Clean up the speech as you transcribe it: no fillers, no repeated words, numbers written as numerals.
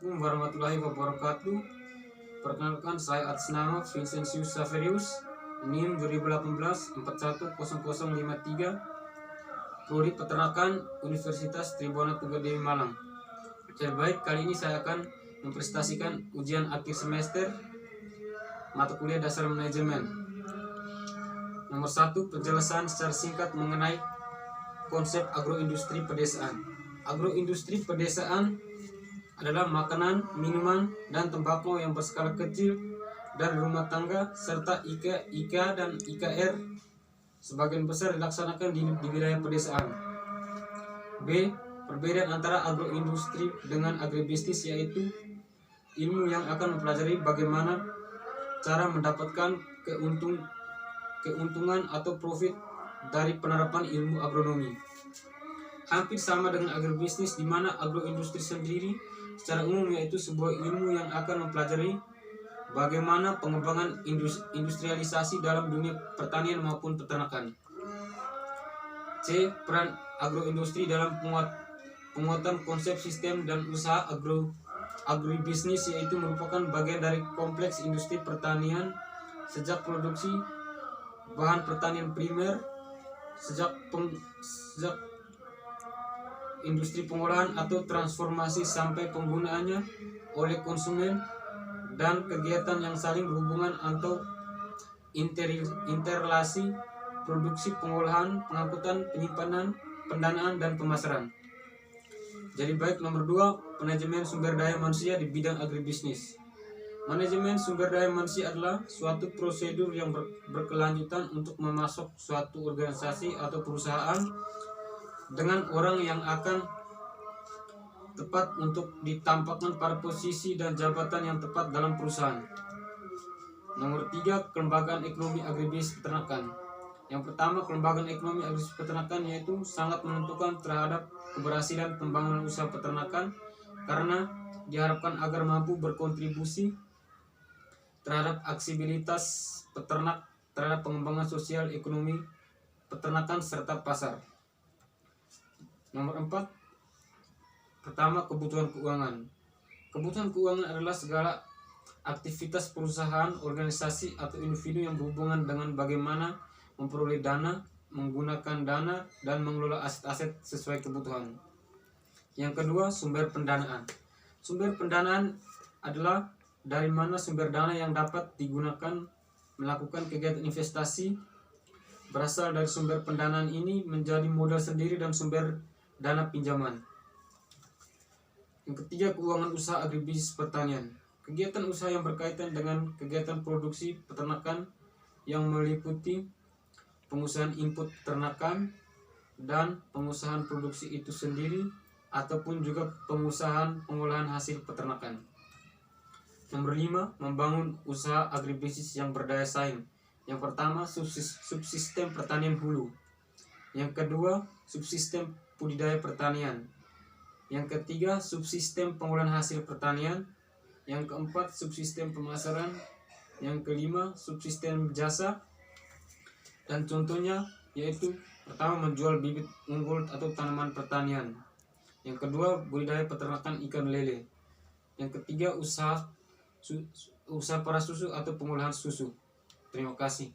Assalamualaikum warahmatullahi wabarakatuh. Perkenalkan, saya atas nama Vincentius Saverius, NIM 2018 410053, Prodi Peternakan Universitas Tribona Tunggal Malang. Jadi baik, kali ini saya akan mempresentasikan ujian akhir semester mata kuliah dasar manajemen. Nomor 1, penjelasan secara singkat mengenai konsep agroindustri pedesaan. Agroindustri pedesaan adalah makanan, minuman, dan tembakau yang berskala kecil dari rumah tangga serta IKA dan IKR sebagian besar dilaksanakan di wilayah pedesaan. B. Perbedaan antara agroindustri dengan agribisnis yaitu ilmu yang akan mempelajari bagaimana cara mendapatkan keuntungan atau profit dari penerapan ilmu agronomi. Hampir sama dengan agribisnis, di mana agroindustri sendiri secara umum yaitu sebuah ilmu yang akan mempelajari bagaimana pengembangan industrialisasi dalam dunia pertanian maupun peternakan. C. Peran agroindustri dalam penguatan konsep sistem dan usaha agribisnis yaitu merupakan bagian dari kompleks industri pertanian sejak produksi bahan pertanian primer, sejak industri pengolahan atau transformasi sampai penggunaannya oleh konsumen, dan kegiatan yang saling berhubungan atau interrelasi produksi, pengolahan, pengangkutan, penyimpanan, pendanaan, dan pemasaran. Jadi baik, nomor 2, manajemen sumber daya manusia di bidang agribisnis. Manajemen sumber daya manusia adalah suatu prosedur yang berkelanjutan untuk memasok suatu organisasi atau perusahaan dengan orang yang akan tepat untuk ditampakkan pada posisi dan jabatan yang tepat dalam perusahaan. Nomor 3, kelembagaan ekonomi agribisnis peternakan. Yang pertama, kelembagaan ekonomi agribisnis peternakan yaitu sangat menentukan terhadap keberhasilan pembangunan usaha peternakan karena diharapkan agar mampu berkontribusi terhadap aksibilitas peternak, terhadap pengembangan sosial ekonomi peternakan serta pasar. Nomor 4, pertama, kebutuhan keuangan. Kebutuhan keuangan adalah segala aktivitas perusahaan, organisasi, atau individu yang berhubungan dengan bagaimana memperoleh dana, menggunakan dana, dan mengelola aset-aset sesuai kebutuhan. Yang kedua, sumber pendanaan. Sumber pendanaan adalah dari mana sumber dana yang dapat digunakan melakukan kegiatan investasi. Berasal dari sumber pendanaan ini menjadi modal sendiri dan sumber dana pinjaman. Yang ketiga, keuangan usaha agribisnis pertanian. Kegiatan usaha yang berkaitan dengan kegiatan produksi peternakan yang meliputi pengusahaan input peternakan dan pengusahaan produksi itu sendiri ataupun juga pengusahaan pengolahan hasil peternakan. Nomor 5, membangun usaha agribisnis yang berdaya saing. Yang pertama, subsistem pertanian hulu. Yang kedua, subsistem budidaya pertanian. Yang ketiga, subsistem pengolahan hasil pertanian. Yang keempat, subsistem pemasaran. Yang kelima, subsistem jasa. Dan contohnya yaitu pertama, menjual bibit unggul atau tanaman pertanian. Yang kedua, budidaya peternakan ikan lele. Yang ketiga, usaha para susu atau pengolahan susu. Terima kasih.